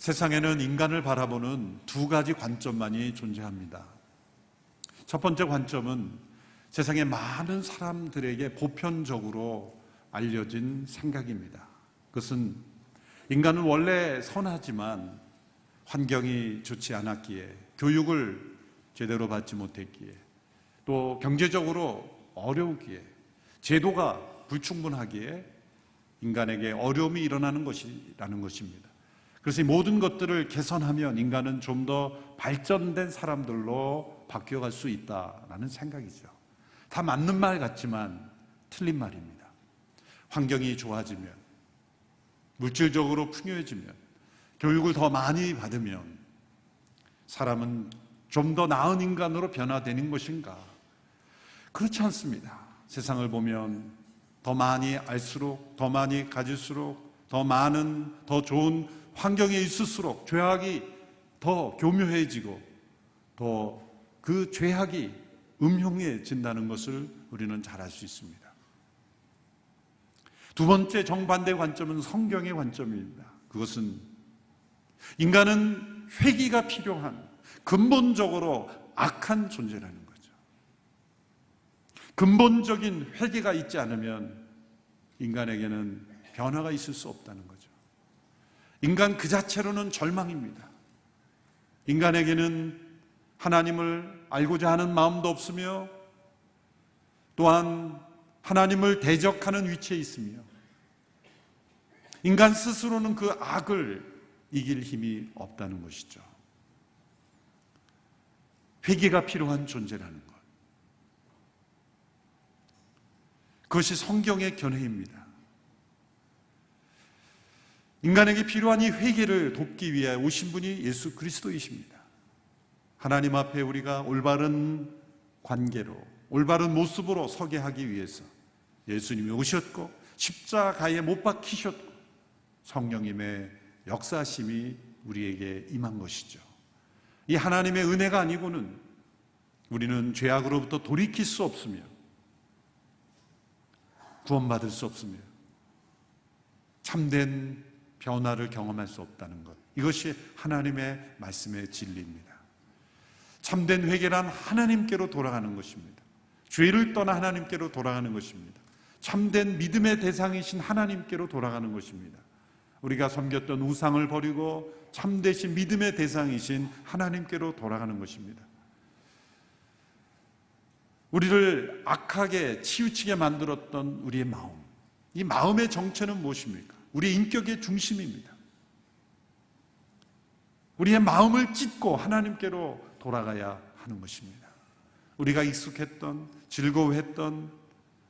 세상에는 인간을 바라보는 두 가지 관점만이 존재합니다. 첫 번째 관점은 세상의 많은 사람들에게 보편적으로 알려진 생각입니다. 그것은 인간은 원래 선하지만 환경이 좋지 않았기에, 교육을 제대로 받지 못했기에, 또 경제적으로 어려우기에, 제도가 불충분하기에 인간에게 어려움이 일어나는 것이라는 것입니다. 그래서 이 모든 것들을 개선하면 인간은 좀 더 발전된 사람들로 바뀌어갈 수 있다라는 생각이죠. 다 맞는 말 같지만 틀린 말입니다. 환경이 좋아지면, 물질적으로 풍요해지면, 교육을 더 많이 받으면 사람은 좀 더 나은 인간으로 변화되는 것인가? 그렇지 않습니다. 세상을 보면 더 많이 알수록, 더 많이 가질수록, 더 많은, 더 좋은 환경에 있을수록 죄악이 더 교묘해지고 더 그 죄악이 음흉해진다는 것을 우리는 잘 알 수 있습니다. 두 번째 정반대 관점은 성경의 관점입니다. 그것은 인간은 회개가 필요한 근본적으로 악한 존재라는 거죠. 근본적인 회개가 있지 않으면 인간에게는 변화가 있을 수 없다는 거죠. 인간 그 자체로는 절망입니다. 인간에게는 하나님을 알고자 하는 마음도 없으며 또한 하나님을 대적하는 위치에 있으며 인간 스스로는 그 악을 이길 힘이 없다는 것이죠. 회개가 필요한 존재라는 것, 그것이 성경의 견해입니다. 인간에게 필요한 이 회개를 돕기 위해 오신 분이 예수 그리스도이십니다. 하나님 앞에 우리가 올바른 관계로, 올바른 모습으로 서게 하기 위해서 예수님이 오셨고 십자가에 못 박히셨고 성령님의 역사심이 우리에게 임한 것이죠. 이 하나님의 은혜가 아니고는 우리는 죄악으로부터 돌이킬 수 없으며 구원받을 수 없으며 참된 변화를 경험할 수 없다는 것, 이것이 하나님의 말씀의 진리입니다. 참된 회개란 하나님께로 돌아가는 것입니다. 죄를 떠나 하나님께로 돌아가는 것입니다. 참된 믿음의 대상이신 하나님께로 돌아가는 것입니다. 우리가 섬겼던 우상을 버리고 참되신 믿음의 대상이신 하나님께로 돌아가는 것입니다. 우리를 악하게 치우치게 만들었던 우리의 마음, 이 마음의 정체는 무엇입니까? 우리의 인격의 중심입니다. 우리의 마음을 찢고 하나님께로 돌아가야 하는 것입니다. 우리가 익숙했던, 즐거워했던,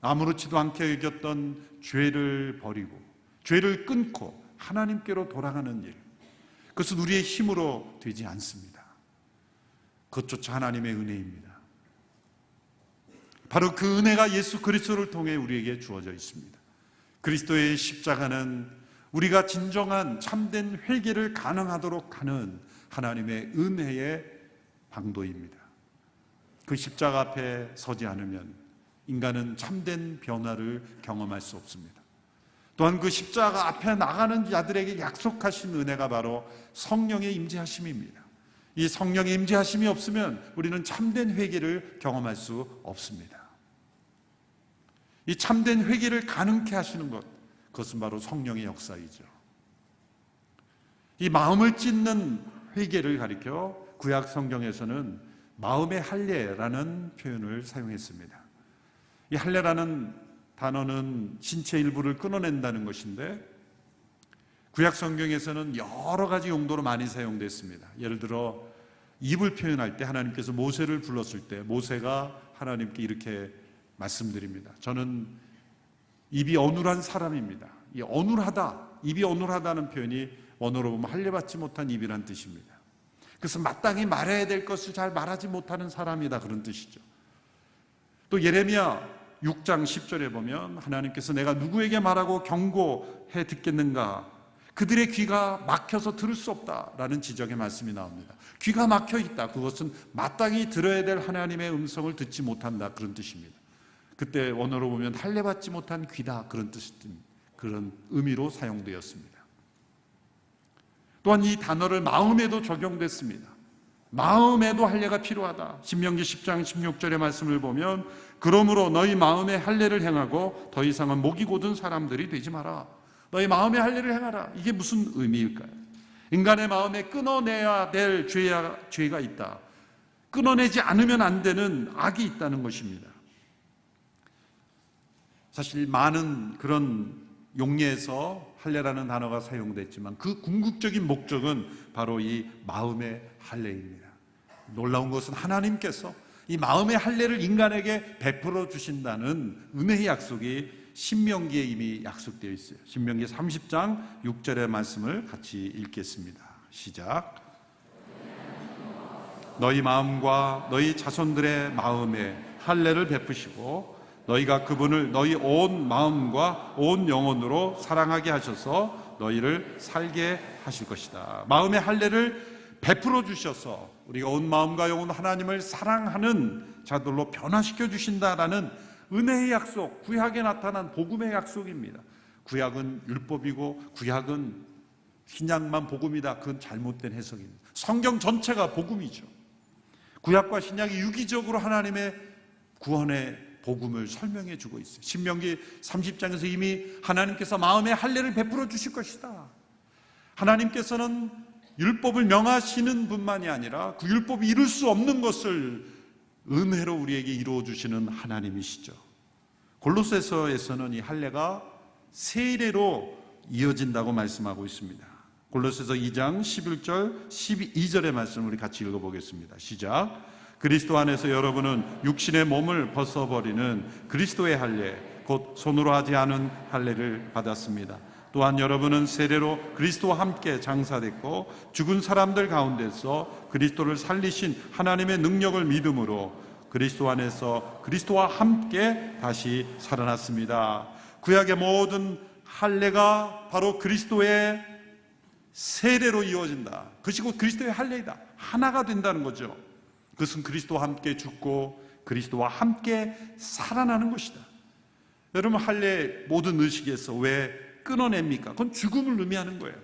아무렇지도 않게 여겼던 죄를 버리고 죄를 끊고 하나님께로 돌아가는 일, 그것은 우리의 힘으로 되지 않습니다. 그것조차 하나님의 은혜입니다. 바로 그 은혜가 예수 그리스도를 통해 우리에게 주어져 있습니다. 그리스도의 십자가는 우리가 진정한 참된 회개를 가능하도록 하는 하나님의 은혜의 방도입니다. 그 십자가 앞에 서지 않으면 인간은 참된 변화를 경험할 수 없습니다. 또한 그 십자가 앞에 나가는 자들에게 약속하신 은혜가 바로 성령의 임재하심입니다. 이 성령의 임재하심이 없으면 우리는 참된 회개를 경험할 수 없습니다. 이 참된 회개를 가능케 하시는 것, 그것은 바로 성령의 역사이죠. 이 마음을 찢는 회개를 가리켜 구약 성경에서는 마음의 할례라는 표현을 사용했습니다. 이 할례라는 단어는 신체 일부를 끊어낸다는 것인데 구약 성경에서는 여러 가지 용도로 많이 사용됐습니다. 예를 들어 입을 표현할 때 하나님께서 모세를 불렀을 때 모세가 하나님께 이렇게 말씀드립니다. 저는 입이 어눌한 사람입니다. 이 어눌하다, 입이 어눌하다는 표현이 원어로 보면 할례받지 못한 입이란 뜻입니다. 그래서 마땅히 말해야 될 것을 잘 말하지 못하는 사람이다, 그런 뜻이죠. 또 예레미야 6장 10절에 보면 하나님께서 내가 누구에게 말하고 경고해 듣겠는가? 그들의 귀가 막혀서 들을 수 없다라는 지적의 말씀이 나옵니다. 귀가 막혀 있다, 그것은 마땅히 들어야 될 하나님의 음성을 듣지 못한다, 그런 뜻입니다. 그때 원어로 보면 할례받지 못한 귀다, 그런 뜻, 그런 의미로 사용되었습니다. 또한 이 단어를 마음에도 적용됐습니다. 마음에도 할례가 필요하다. 신명기 10장 16절의 말씀을 보면 그러므로 너희 마음에 할례를 행하고 더 이상은 목이 곧은 사람들이 되지 마라. 너희 마음에 할례를 행하라. 이게 무슨 의미일까요? 인간의 마음에 끊어내야 될 죄가 있다. 끊어내지 않으면 안 되는 악이 있다는 것입니다. 사실 많은 그런 용례에서 할례라는 단어가 사용됐지만 그 궁극적인 목적은 바로 이 마음의 할례입니다. 놀라운 것은 하나님께서 이 마음의 할례를 인간에게 베풀어 주신다는 은혜의 약속이 신명기에 이미 약속되어 있어요. 신명기 30장 6절의 말씀을 같이 읽겠습니다. 시작. 너희 마음과 너희 자손들의 마음에 할례를 베푸시고 너희가 그분을 너희 온 마음과 온 영혼으로 사랑하게 하셔서 너희를 살게 하실 것이다. 마음의 할례를 베풀어 주셔서 우리가 온 마음과 영혼 하나님을 사랑하는 자들로 변화시켜 주신다라는 은혜의 약속, 구약에 나타난 복음의 약속입니다. 구약은 율법이고 구약은 신약만 복음이다. 그건 잘못된 해석입니다. 성경 전체가 복음이죠. 구약과 신약이 유기적으로 하나님의 구원의 복음을 설명해 주고 있어요. 신명기 30장에서 이미 하나님께서 마음의 할례를 베풀어 주실 것이다. 하나님께서는 율법을 명하시는 분만이 아니라 그 율법이 이룰 수 없는 것을 은혜로 우리에게 이루어 주시는 하나님이시죠. 골로새서에서는 이 할례가 세례로 이어진다고 말씀하고 있습니다. 골로새서 2장 11절 12절의 말씀을 우리 같이 읽어보겠습니다. 시작. 그리스도 안에서 여러분은 육신의 몸을 벗어버리는 그리스도의 할례 곧 손으로 하지 않은 할례를 받았습니다. 또한 여러분은 세례로 그리스도와 함께 장사됐고 죽은 사람들 가운데서 그리스도를 살리신 하나님의 능력을 믿음으로 그리스도 안에서 그리스도와 함께 다시 살아났습니다. 구약의 모든 할례가 바로 그리스도의 세례로 이루어진다. 그것이 곧 그리스도의 할례이다. 하나가 된다는 거죠. 그것은 그리스도와 함께 죽고 그리스도와 함께 살아나는 것이다. 여러분, 할례 모든 의식에서 왜 끊어냅니까? 그건 죽음을 의미하는 거예요.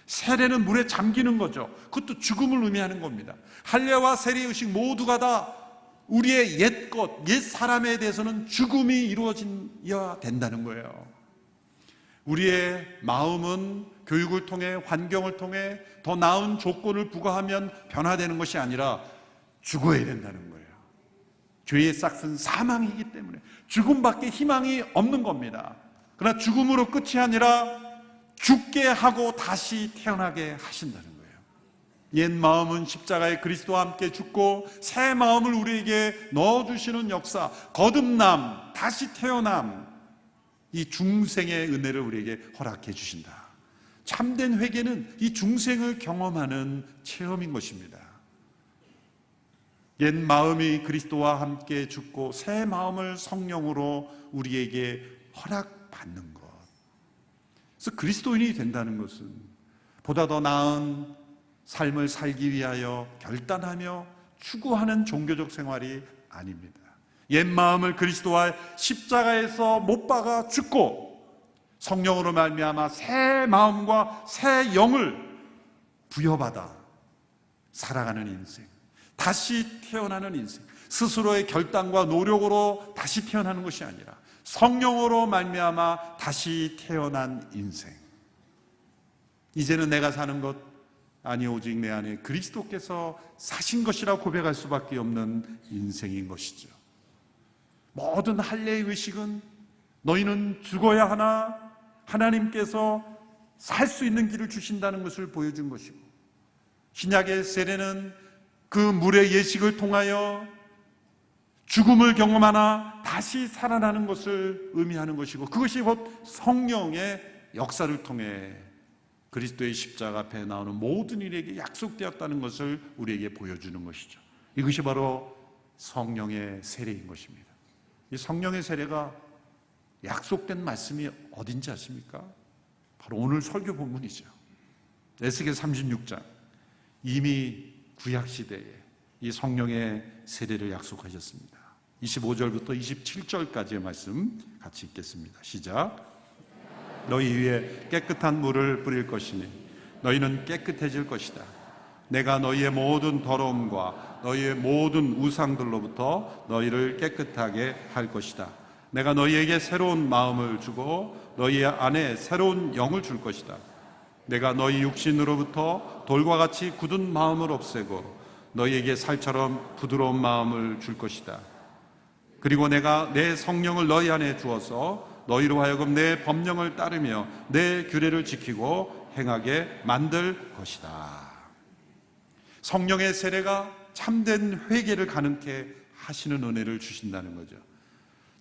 세례는 물에 잠기는 거죠. 그것도 죽음을 의미하는 겁니다. 할례와 세례 의식 모두가 다 우리의 옛것, 옛 사람에 대해서는 죽음이 이루어져야 된다는 거예요. 우리의 마음은 교육을 통해, 환경을 통해 더 나은 조건을 부과하면 변화되는 것이 아니라 죽어야 된다는 거예요. 죄의 싹은 사망이기 때문에 죽음밖에 희망이 없는 겁니다. 그러나 죽음으로 끝이 아니라 죽게 하고 다시 태어나게 하신다는 거예요. 옛 마음은 십자가에 그리스도와 함께 죽고 새 마음을 우리에게 넣어주시는 역사, 거듭남, 다시 태어남, 이 중생의 은혜를 우리에게 허락해 주신다. 참된 회개는 이 중생을 경험하는 체험인 것입니다. 옛 마음이 그리스도와 함께 죽고 새 마음을 성령으로 우리에게 허락받는 것. 그래서 그리스도인이 된다는 것은 보다 더 나은 삶을 살기 위하여 결단하며 추구하는 종교적 생활이 아닙니다. 옛 마음을 그리스도와 십자가에서 못 박아 죽고 성령으로 말미암아 새 마음과 새 영을 부여받아 살아가는 인생, 다시 태어나는 인생, 스스로의 결단과 노력으로 다시 태어나는 것이 아니라 성령으로 말미암아 다시 태어난 인생. 이제는 내가 사는 것 아니 오직 내 안에 그리스도께서 사신 것이라 고백할 수밖에 없는 인생인 것이죠. 모든 할례의 의식은 너희는 죽어야 하나 하나님께서 살 수 있는 길을 주신다는 것을 보여준 것이고, 신약의 세례는 그 물의 예식을 통하여 죽음을 경험하나 다시 살아나는 것을 의미하는 것이고, 그것이 곧 성령의 역사를 통해 그리스도의 십자가 앞에 나오는 모든 일에게 약속되었다는 것을 우리에게 보여주는 것이죠. 이것이 바로 성령의 세례인 것입니다. 이 성령의 세례가 약속된 말씀이 어딘지 아십니까? 바로 오늘 설교 본문이죠. 에스겔 36장. 이미 구약시대에 이 성령의 세례를 약속하셨습니다. 25절부터 27절까지의 말씀 같이 읽겠습니다. 시작. 너희 위에 깨끗한 물을 뿌릴 것이니 너희는 깨끗해질 것이다. 내가 너희의 모든 더러움과 너희의 모든 우상들로부터 너희를 깨끗하게 할 것이다. 내가 너희에게 새로운 마음을 주고 너희 안에 새로운 영을 줄 것이다. 내가 너희 육신으로부터 돌과 같이 굳은 마음을 없애고 너희에게 살처럼 부드러운 마음을 줄 것이다. 그리고 내가 내 성령을 너희 안에 주어서 너희로 하여금 내 법령을 따르며 내 규례를 지키고 행하게 만들 것이다. 성령의 세례가 참된 회개를 가능케 하시는 은혜를 주신다는 거죠.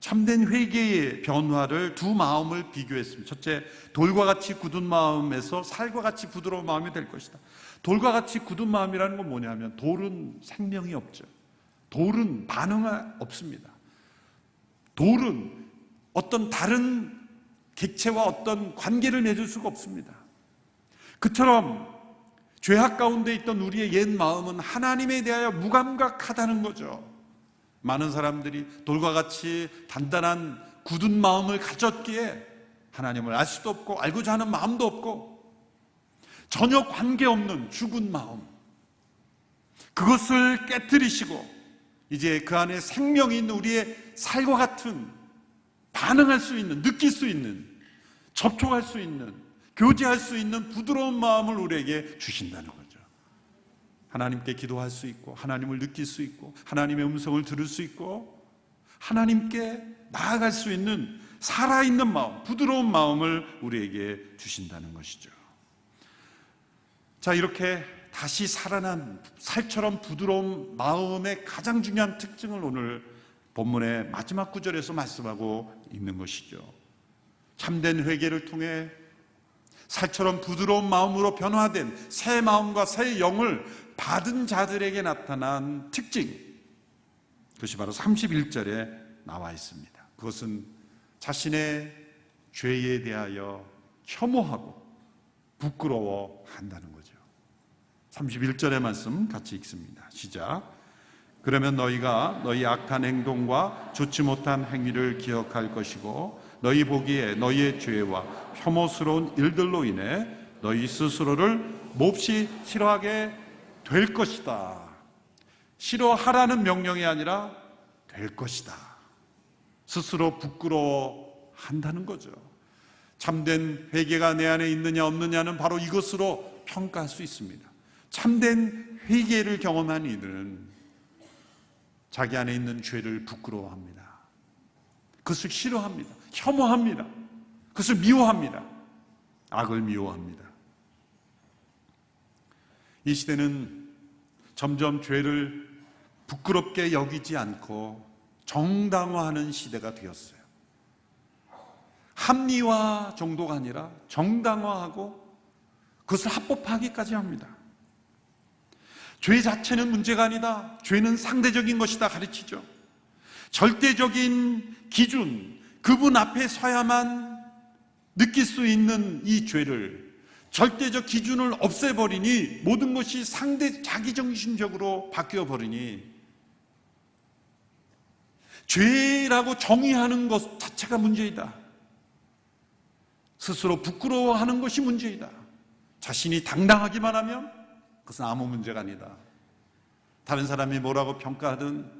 참된 회개의 변화를 두 마음을 비교했습니다. 첫째, 돌과 같이 굳은 마음에서 살과 같이 부드러운 마음이 될 것이다. 돌과 같이 굳은 마음이라는 건 뭐냐면 돌은 생명이 없죠. 돌은 반응이 없습니다. 돌은 어떤 다른 객체와 어떤 관계를 맺을 수가 없습니다. 그처럼 죄악 가운데 있던 우리의 옛 마음은 하나님에 대하여 무감각하다는 거죠. 많은 사람들이 돌과 같이 단단한 굳은 마음을 가졌기에 하나님을 알 수도 없고 알고자 하는 마음도 없고 전혀 관계없는 죽은 마음, 그것을 깨뜨리시고 이제 그 안에 생명이 있는 우리의 살과 같은 반응할 수 있는, 느낄 수 있는, 접촉할 수 있는, 교제할 수 있는 부드러운 마음을 우리에게 주신다는 거죠. 하나님께 기도할 수 있고 하나님을 느낄 수 있고 하나님의 음성을 들을 수 있고 하나님께 나아갈 수 있는 살아있는 마음, 부드러운 마음을 우리에게 주신다는 것이죠. 자, 이렇게 다시 살아난 살처럼 부드러운 마음의 가장 중요한 특징을 오늘 본문의 마지막 구절에서 말씀하고 있는 것이죠. 참된 회개를 통해 살처럼 부드러운 마음으로 변화된 새 마음과 새 영을 받은 자들에게 나타난 특징, 그것이 바로 31절에 나와 있습니다. 그것은 자신의 죄에 대하여 혐오하고 부끄러워한다는 거죠. 31절의 말씀 같이 읽습니다. 시작. 그러면 너희가 너희 악한 행동과 좋지 못한 행위를 기억할 것이고 너희 보기에 너희의 죄와 혐오스러운 일들로 인해 너희 스스로를 몹시 싫어하게 될 것이다. 싫어하라는 명령이 아니라 될 것이다. 스스로 부끄러워한다는 거죠. 참된 회개가 내 안에 있느냐 없느냐는 바로 이것으로 평가할 수 있습니다. 참된 회개를 경험한 이들은 자기 안에 있는 죄를 부끄러워합니다. 그것을 싫어합니다. 혐오합니다. 그것을 미워합니다. 악을 미워합니다. 이 시대는 점점 죄를 부끄럽게 여기지 않고 정당화하는 시대가 되었어요. 합리화 정도가 아니라 정당화하고 그것을 합법화하기까지 합니다. 죄 자체는 문제가 아니다. 죄는 상대적인 것이다 가르치죠. 절대적인 기준, 그분 앞에 서야만 느낄 수 있는 이 죄를 절대적 기준을 없애버리니 모든 것이 상대 자기중심적으로 바뀌어버리니 죄라고 정의하는 것 자체가 문제이다. 스스로 부끄러워하는 것이 문제이다. 자신이 당당하기만 하면 그것은 아무 문제가 아니다. 다른 사람이 뭐라고 평가하든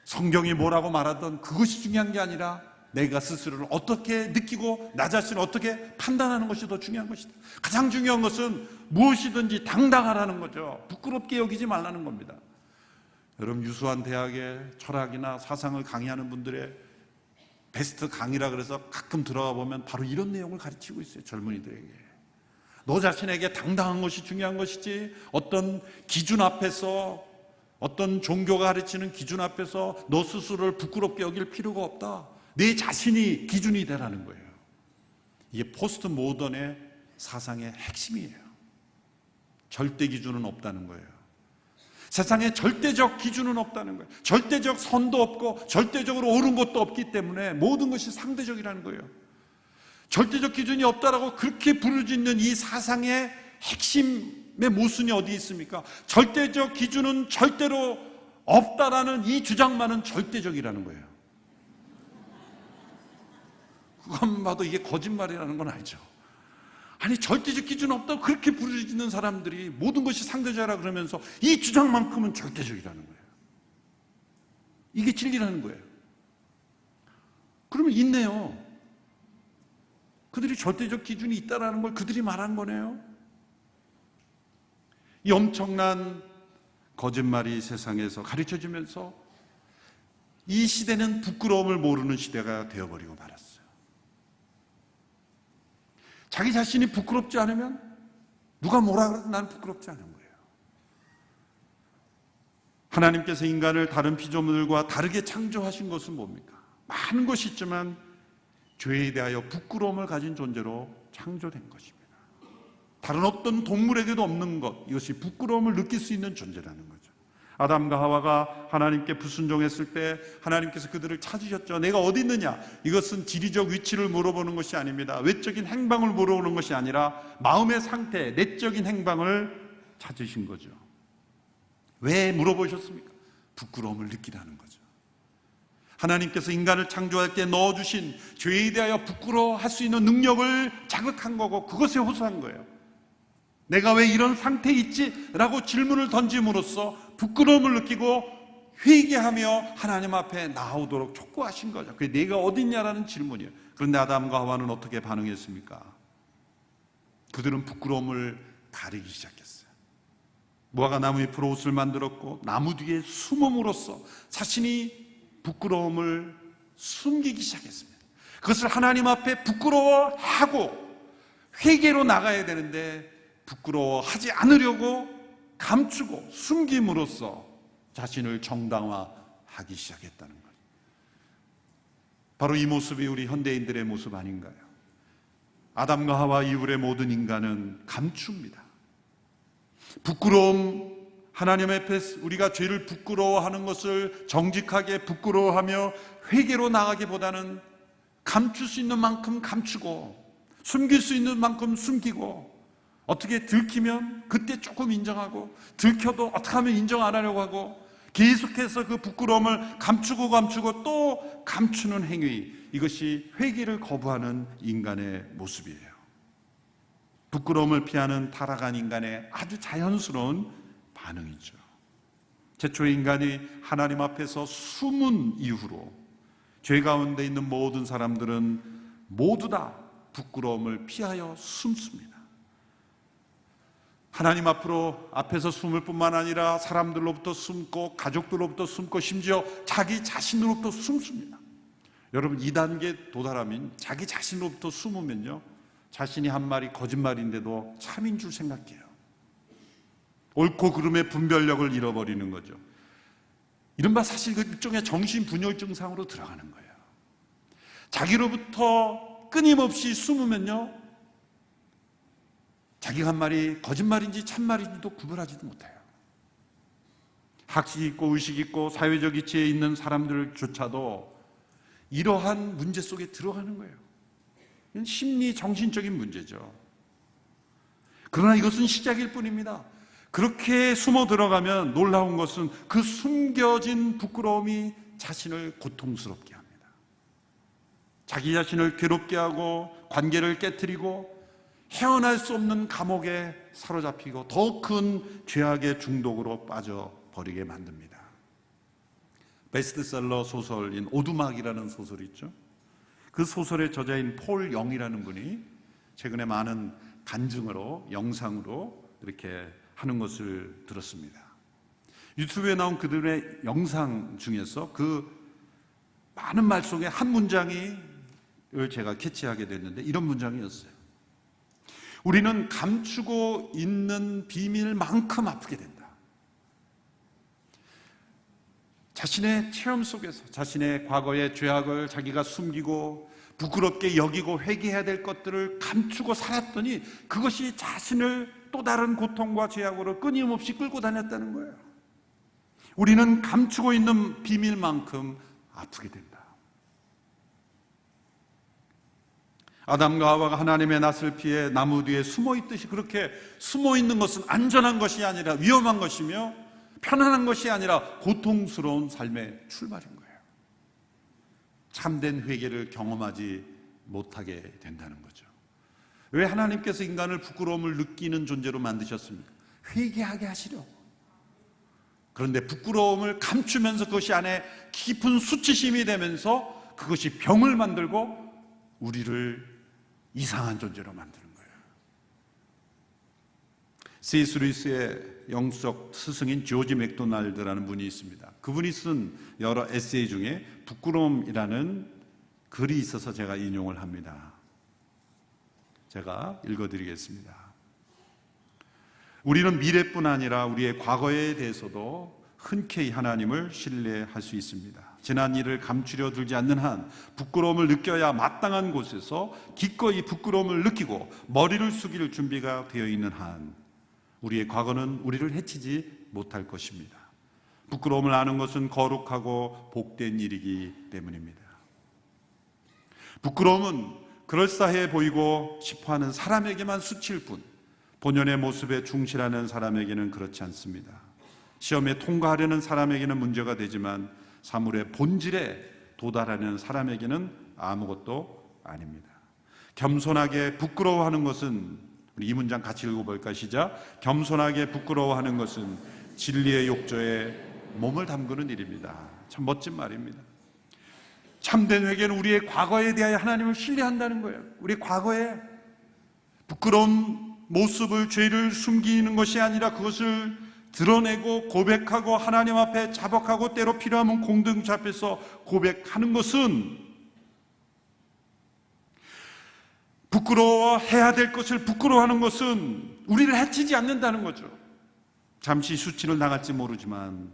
성경이 뭐라고 말하든 그것이 중요한 게 아니라 내가 스스로를 어떻게 느끼고 나 자신을 어떻게 판단하는 것이 더 중요한 것이다. 가장 중요한 것은 무엇이든지 당당하라는 거죠. 부끄럽게 여기지 말라는 겁니다. 여러분, 유수한 대학의 철학이나 사상을 강의하는 분들의 베스트 강의라 그래서 가끔 들어가 보면 바로 이런 내용을 가르치고 있어요. 젊은이들에게. 너 자신에게 당당한 것이 중요한 것이지 어떤 기준 앞에서, 어떤 종교가 가르치는 기준 앞에서 너 스스로를 부끄럽게 여길 필요가 없다. 내 자신이 기준이 되라는 거예요. 이게 포스트 모던의 사상의 핵심이에요. 절대 기준은 없다는 거예요. 세상에 절대적 기준은 없다는 거예요. 절대적 선도 없고 절대적으로 옳은 것도 없기 때문에 모든 것이 상대적이라는 거예요. 절대적 기준이 없다라고 그렇게 부르짖는 이 사상의 핵심의 모순이 어디 있습니까? 절대적 기준은 절대로 없다라는 이 주장만은 절대적이라는 거예요. 그것만 봐도 이게 거짓말이라는 건 알죠. 아니 절대적 기준 없다고 그렇게 부르짖는 사람들이 모든 것이 상대자라 그러면서 이 주장만큼은 절대적이라는 거예요. 이게 진리라는 거예요. 그러면 있네요. 그들이 절대적 기준이 있다라는 걸 그들이 말한 거네요. 이 엄청난 거짓말이 세상에서 가르쳐지면서 이 시대는 부끄러움을 모르는 시대가 되어버리고 말았어요. 자기 자신이 부끄럽지 않으면 누가 뭐라 그래도 나는 부끄럽지 않은 거예요. 하나님께서 인간을 다른 피조물과 다르게 창조하신 것은 뭡니까? 많은 것이 있지만 죄에 대하여 부끄러움을 가진 존재로 창조된 것입니다. 다른 어떤 동물에게도 없는 것, 이것이 부끄러움을 느낄 수 있는 존재라는 거죠. 아담과 하와가 하나님께 불순종했을 때 하나님께서 그들을 찾으셨죠. 내가 어디 있느냐? 이것은 지리적 위치를 물어보는 것이 아닙니다. 외적인 행방을 물어보는 것이 아니라 마음의 상태, 내적인 행방을 찾으신 거죠. 왜 물어보셨습니까? 부끄러움을 느끼라는 거죠. 하나님께서 인간을 창조할 때 넣어주신 죄에 대하여 부끄러워할 수 있는 능력을 자극한 거고 그것에 호소한 거예요. 내가 왜 이런 상태에 있지? 라고 질문을 던짐으로써 부끄러움을 느끼고 회개하며 하나님 앞에 나오도록 촉구하신 거죠. 그게 내가 어딨냐라는 질문이에요. 그런데 아담과 하와는 어떻게 반응했습니까? 그들은 부끄러움을 가리기 시작했어요. 무화과 나무 잎으로 옷을 만들었고 나무 뒤에 숨음으로써 자신이 부끄러움을 숨기기 시작했습니다. 그것을 하나님 앞에 부끄러워하고 회개로 나가야 되는데 부끄러워하지 않으려고 감추고 숨김으로써 자신을 정당화하기 시작했다는 거예요. 바로 이 모습이 우리 현대인들의 모습 아닌가요? 아담과 하와 이후의 모든 인간은 감춥니다. 부끄러움, 하나님 앞에 우리가 죄를 부끄러워하는 것을 정직하게 부끄러워하며 회개로 나가기보다는 감출 수 있는 만큼 감추고 숨길 수 있는 만큼 숨기고 어떻게 들키면 그때 조금 인정하고 들켜도 어떻게 하면 인정 안 하려고 하고 계속해서 그 부끄러움을 감추고 또 감추는 행위, 이것이 회개를 거부하는 인간의 모습이에요. 부끄러움을 피하는 타락한 인간의 아주 자연스러운 반응이죠. 최초의 인간이 하나님 앞에서 숨은 이후로 죄 가운데 있는 모든 사람들은 모두 다 부끄러움을 피하여 숨습니다. 하나님 앞에서 숨을 뿐만 아니라 사람들로부터 숨고 가족들로부터 숨고 심지어 자기 자신으로부터 숨습니다. 여러분, 2단계 도달하면 자기 자신으로부터 숨으면요, 자신이 한 말이 거짓말인데도 참인 줄 생각해요. 옳고 그름의 분별력을 잃어버리는 거죠. 이른바 사실 그 일종의 정신분열 증상으로 들어가는 거예요. 자기로부터 끊임없이 숨으면요, 자기가 한 말이 거짓말인지 참말인지도 구별하지도 못해요. 학식 있고 의식 있고 사회적 이치에 있는 사람들조차도 이러한 문제 속에 들어가는 거예요. 이건 심리 정신적인 문제죠. 그러나 이것은 시작일 뿐입니다. 그렇게 숨어 들어가면 놀라운 것은 그 숨겨진 부끄러움이 자신을 고통스럽게 합니다. 자기 자신을 괴롭게 하고 관계를 깨트리고 헤어날 수 없는 감옥에 사로잡히고 더 큰 죄악의 중독으로 빠져버리게 만듭니다. 베스트셀러 소설인 오두막이라는 소설이 있죠. 그 소설의 저자인 폴 영이라는 분이 최근에 많은 간증으로, 영상으로 이렇게 하는 것을 들었습니다. 유튜브에 나온 그들의 영상 중에서 그 많은 말 속에 한 문장을 제가 캐치하게 됐는데 이런 문장이었어요. 우리는 감추고 있는 비밀만큼 아프게 된다. 자신의 체험 속에서 자신의 과거의 죄악을 자기가 숨기고 부끄럽게 여기고 회개해야 될 것들을 감추고 살았더니 그것이 자신을 또 다른 고통과 죄악으로 끊임없이 끌고 다녔다는 거예요. 우리는 감추고 있는 비밀만큼 아프게 된다. 아담과 하와가 하나님의 낯을 피해 나무 뒤에 숨어 있듯이 그렇게 숨어 있는 것은 안전한 것이 아니라 위험한 것이며 편안한 것이 아니라 고통스러운 삶의 출발인 거예요. 참된 회개를 경험하지 못하게 된다는 거죠. 왜 하나님께서 인간을 부끄러움을 느끼는 존재로 만드셨습니까? 회개하게 하시려고. 그런데 부끄러움을 감추면서 그것이 안에 깊은 수치심이 되면서 그것이 병을 만들고 우리를 이상한 존재로 만드는 거예요. C.S. 루이스의 영적 스승인 조지 맥도날드라는 분이 있습니다. 그분이 쓴 여러 에세이 중에 부끄러움이라는 글이 있어서 제가 인용을 합니다. 제가 읽어드리겠습니다. 우리는 미래뿐 아니라 우리의 과거에 대해서도 흔쾌히 하나님을 신뢰할 수 있습니다. 지난 일을 감추려 들지 않는 한 부끄러움을 느껴야 마땅한 곳에서 기꺼이 부끄러움을 느끼고 머리를 숙일 준비가 되어 있는 한 우리의 과거는 우리를 해치지 못할 것입니다. 부끄러움을 아는 것은 거룩하고 복된 일이기 때문입니다. 부끄러움은 그럴싸해 보이고 싶어하는 사람에게만 스칠 뿐 본연의 모습에 충실하는 사람에게는 그렇지 않습니다. 시험에 통과하려는 사람에게는 문제가 되지만 사물의 본질에 도달하는 사람에게는 아무것도 아닙니다. 겸손하게 부끄러워하는 것은, 우리 이 문장 같이 읽어볼까요? 시작. 겸손하게 부끄러워하는 것은 진리의 욕조에 몸을 담그는 일입니다. 참 멋진 말입니다. 참된 회개는 우리의 과거에 대하여 하나님을 신뢰한다는 거예요. 우리 과거에 부끄러운 모습을, 죄를 숨기는 것이 아니라 그것을 드러내고 고백하고 하나님 앞에 자복하고 때로 필요하면 공동체 앞에서 고백하는 것은, 부끄러워해야 될 것을 부끄러워하는 것은 우리를 해치지 않는다는 거죠. 잠시 수치를 당할지 모르지만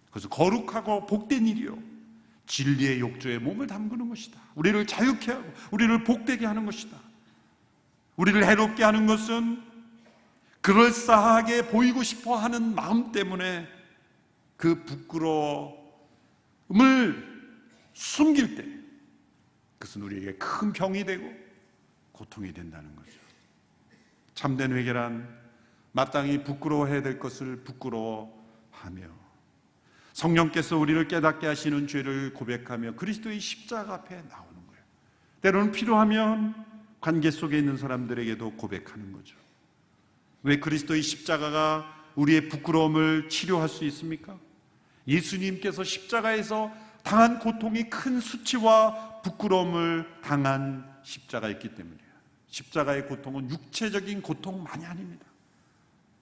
그것은 거룩하고 복된 일이요, 진리의 욕조에 몸을 담그는 것이다. 우리를 자유케 하고 우리를 복되게 하는 것이다. 우리를 해롭게 하는 것은 그럴싸하게 보이고 싶어 하는 마음 때문에 그 부끄러움을 숨길 때 그것은 우리에게 큰 병이 되고 고통이 된다는 거죠. 참된 회개란 마땅히 부끄러워해야 될 것을 부끄러워하며 성령께서 우리를 깨닫게 하시는 죄를 고백하며 그리스도의 십자가 앞에 나오는 거예요. 때로는 필요하면 관계 속에 있는 사람들에게도 고백하는 거죠. 왜 그리스도의 십자가가 우리의 부끄러움을 치료할 수 있습니까? 예수님께서 십자가에서 당한 고통이 큰 수치와 부끄러움을 당한 십자가였기 때문이에요. 십자가의 고통은 육체적인 고통만이 아닙니다.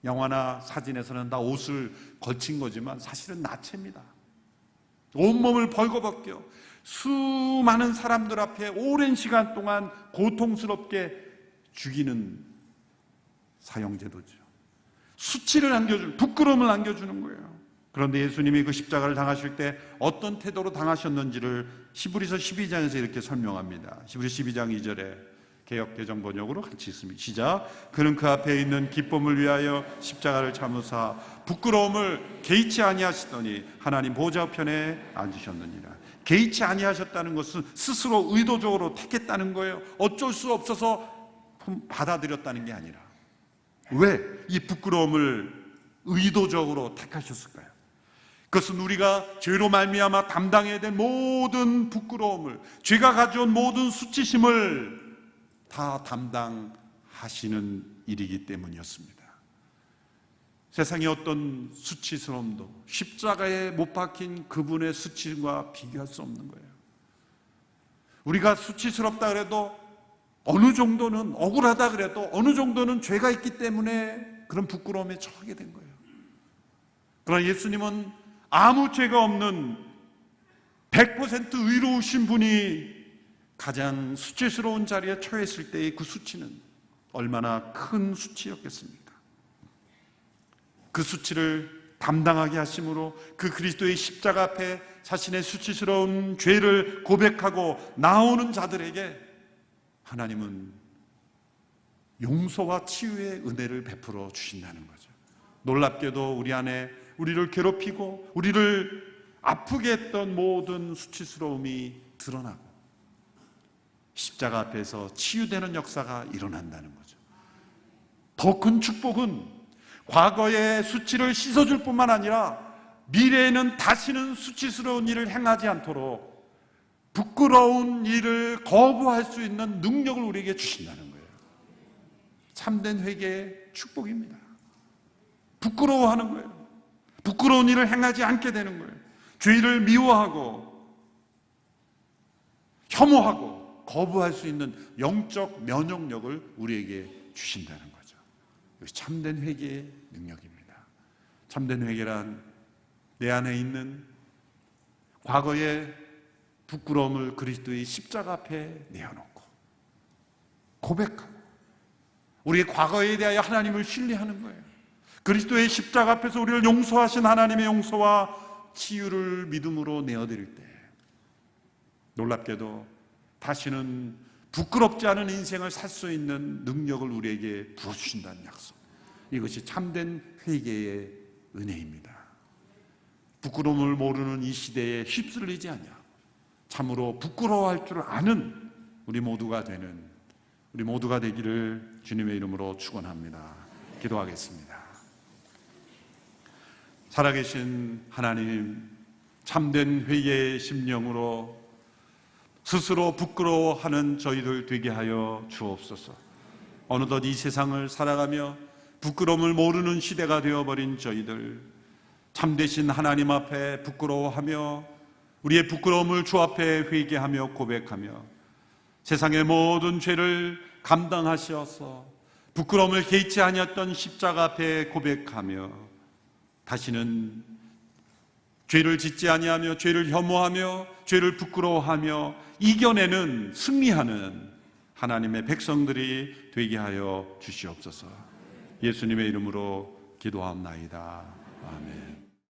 영화나 사진에서는 다 옷을 걸친 거지만 사실은 나체입니다. 온몸을 벌거벗겨 수많은 사람들 앞에 오랜 시간 동안 고통스럽게 죽이는 사형제도죠. 수치를 안겨주는, 부끄러움을 안겨주는 거예요. 그런데 예수님이 그 십자가를 당하실 때 어떤 태도로 당하셨는지를 히브리서 12장에서 이렇게 설명합니다. 히브리서 12장 2절에 개역 개정 번역으로 같이 있습니다. 시작. 그는 그 앞에 있는 기쁨을 위하여 십자가를 참으사 부끄러움을 개의치 아니하시더니 하나님 보좌편에 앉으셨느니라. 개의치 아니하셨다는 것은 스스로 의도적으로 택했다는 거예요. 어쩔 수 없어서 받아들였다는 게 아니라, 왜 이 부끄러움을 의도적으로 택하셨을까요? 그것은 우리가 죄로 말미암아 담당해야 될 모든 부끄러움을, 죄가 가져온 모든 수치심을 다 담당하시는 일이기 때문이었습니다. 세상의 어떤 수치스러움도 십자가에 못 박힌 그분의 수치심과 비교할 수 없는 거예요. 우리가 수치스럽다 그래도 어느 정도는, 억울하다 그래도 어느 정도는 죄가 있기 때문에 그런 부끄러움에 처하게 된 거예요. 그러나 예수님은 아무 죄가 없는 100% 의로우신 분이 가장 수치스러운 자리에 처했을 때의 그 수치는 얼마나 큰 수치였겠습니까? 그 수치를 담당하게 하심으로 그 그리스도의 십자가 앞에 자신의 수치스러운 죄를 고백하고 나오는 자들에게 하나님은 용서와 치유의 은혜를 베풀어 주신다는 거죠. 놀랍게도 우리 안에 우리를 괴롭히고 우리를 아프게 했던 모든 수치스러움이 드러나고 십자가 앞에서 치유되는 역사가 일어난다는 거죠. 더 큰 축복은 과거의 수치를 씻어줄 뿐만 아니라 미래에는 다시는 수치스러운 일을 행하지 않도록 부끄러운 일을 거부할 수 있는 능력을 우리에게 주신다는 거예요. 참된 회개의 축복입니다. 부끄러워하는 거예요. 부끄러운 일을 행하지 않게 되는 거예요. 죄를 미워하고 혐오하고 거부할 수 있는 영적 면역력을 우리에게 주신다는 거죠. 이것이 참된 회개의 능력입니다. 참된 회개란 내 안에 있는 과거의 부끄러움을 그리스도의 십자가 앞에 내어놓고 고백하고 우리의 과거에 대하여 하나님을 신뢰하는 거예요. 그리스도의 십자가 앞에서 우리를 용서하신 하나님의 용서와 치유를 믿음으로 내어드릴 때 놀랍게도 다시는 부끄럽지 않은 인생을 살 수 있는 능력을 우리에게 부어주신다는 약속. 이것이 참된 회개의 은혜입니다. 부끄러움을 모르는 이 시대에 휩쓸리지 않냐, 참으로 부끄러워할 줄 아는 우리 모두가 되기를 주님의 이름으로 축원합니다. 기도하겠습니다. 살아계신 하나님, 참된 회개의 심령으로 스스로 부끄러워하는 저희들 되게 하여 주옵소서. 어느덧 이 세상을 살아가며 부끄러움을 모르는 시대가 되어버린 저희들, 참되신 하나님 앞에 부끄러워하며 우리의 부끄러움을 주 앞에 회개하며 고백하며 세상의 모든 죄를 감당하셔서 부끄러움을 개의치 아니었던 십자가 앞에 고백하며 다시는 죄를 짓지 아니하며 죄를 혐오하며 죄를 부끄러워하며 이겨내는 승리하는 하나님의 백성들이 되게 하여 주시옵소서. 예수님의 이름으로 기도합나이다. 아멘.